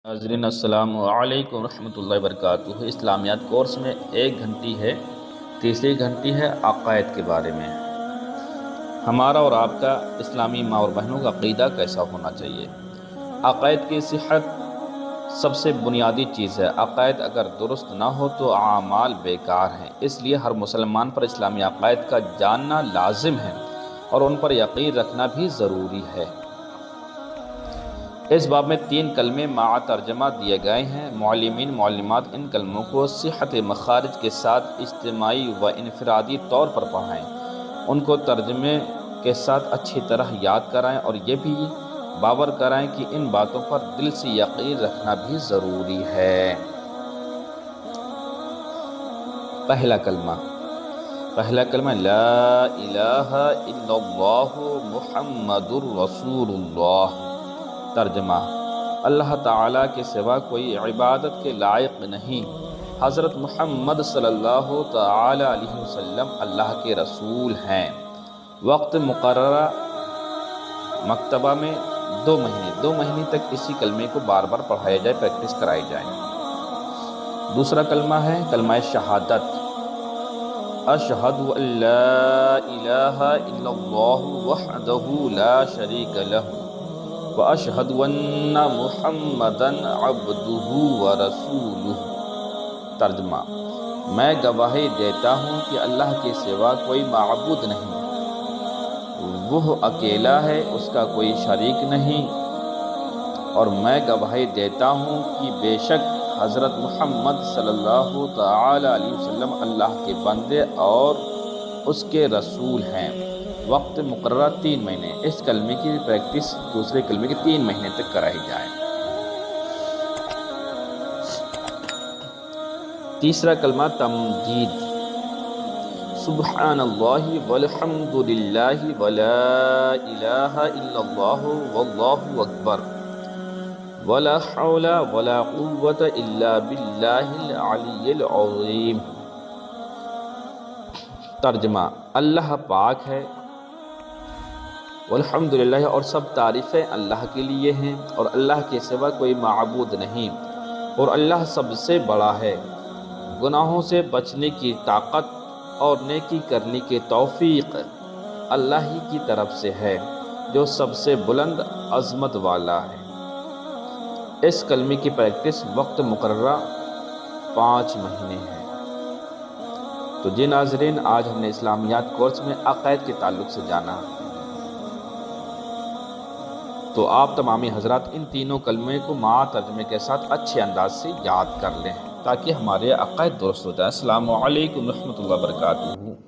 ناظرین السلام علیکم ورحمۃ اللہ وبرکاتہ۔ اسلامیات کورس میں ایک گھنٹی ہے، تیسری گھنٹی ہے عقائد کے بارے میں۔ ہمارا اور آپ کا اسلامی ماں اور بہنوں کا عقیدہ کیسا ہونا چاہیے؟ عقائد کی صحت سب سے بنیادی چیز ہے۔ عقائد اگر درست نہ ہو تو اعمال بیکار ہیں۔ اس لیے ہر مسلمان پر اسلامی عقائد کا جاننا لازم ہے اور ان پر یقین رکھنا بھی ضروری ہے۔ اس باب میں 3 کلمے مع ترجمہ دیے گئے ہیں۔ معلمین معلمات ان کلموں کو صحت مخارج کے ساتھ اجتماعی و انفرادی طور پر پڑھائیں، ان کو ترجمے کے ساتھ اچھی طرح یاد کرائیں اور یہ بھی باور کرائیں کہ ان باتوں پر دل سے یقین رکھنا بھی ضروری ہے۔ پہلا کلمہ لا الہ الا اللہ محمد الرسول اللہ۔ ترجمہ: اللہ تعالیٰ کے سوا کوئی عبادت کے لائق نہیں، حضرت محمد صلی اللہ تعالی علیہ وسلم اللہ کے رسول ہیں۔ وقت مقررہ مکتبہ میں 2 مہینے تک اسی کلمے کو بار بار پڑھایا جائے، پریکٹس کرائی جائے۔ دوسرا کلمہ ہے کلمہ شہادت۔ اشہد ان لا الہ الا اللہ وحدہ لا شریک لہ وَأَشْهَدُ أَنَّ مُحَمَّدًا عَبْدُهُ وَرَسُولُهُ۔ ترجمہ: میں گواہی دیتا ہوں کہ اللہ کے سوا کوئی معبود نہیں، وہ اکیلا ہے، اس کا کوئی شریک نہیں، اور میں گواہی دیتا ہوں کہ بے شک حضرت محمد صلی اللہ تعالی علیہ وسلم اللہ کے بندے اور اس کے رسول ہیں۔ وقت مقررہ 3 مہینے۔ اس کلمے کی پریکٹس دوسرے کلمے کے 3 مہینے تک کرائی جائے۔ تیسرا کلمہ تمجید۔ سبحان اللہ والحمد للہ ولا الہ الا اللہ واللہ اکبر ولا حول ولا قوة الا باللہ العلی العظیم۔ ترجمہ: اللہ پاک ہے، والحمدللہ، اور سب تعریفیں اللہ کے لیے ہیں، اور اللہ کے سوا کوئی معبود نہیں، اور اللہ سب سے بڑا ہے۔ گناہوں سے بچنے کی طاقت اور نیکی کرنے کی توفیق اللہ ہی کی طرف سے ہے، جو سب سے بلند عظمت والا ہے۔ اس کلمے کی پریکٹس وقت مقررہ 5 مہینے ہے۔ تو جی ناظرین، آج ہم نے اسلامیات کورس میں عقائد کے تعلق سے جانا۔ تو آپ تمامی حضرات ان تینوں کلمے کو مع ترجمے کے ساتھ اچھے انداز سے یاد کر لیں تاکہ ہمارے عقائد درست ہو جائیں۔ السلام علیکم ورحمۃ اللہ وبرکاتہ۔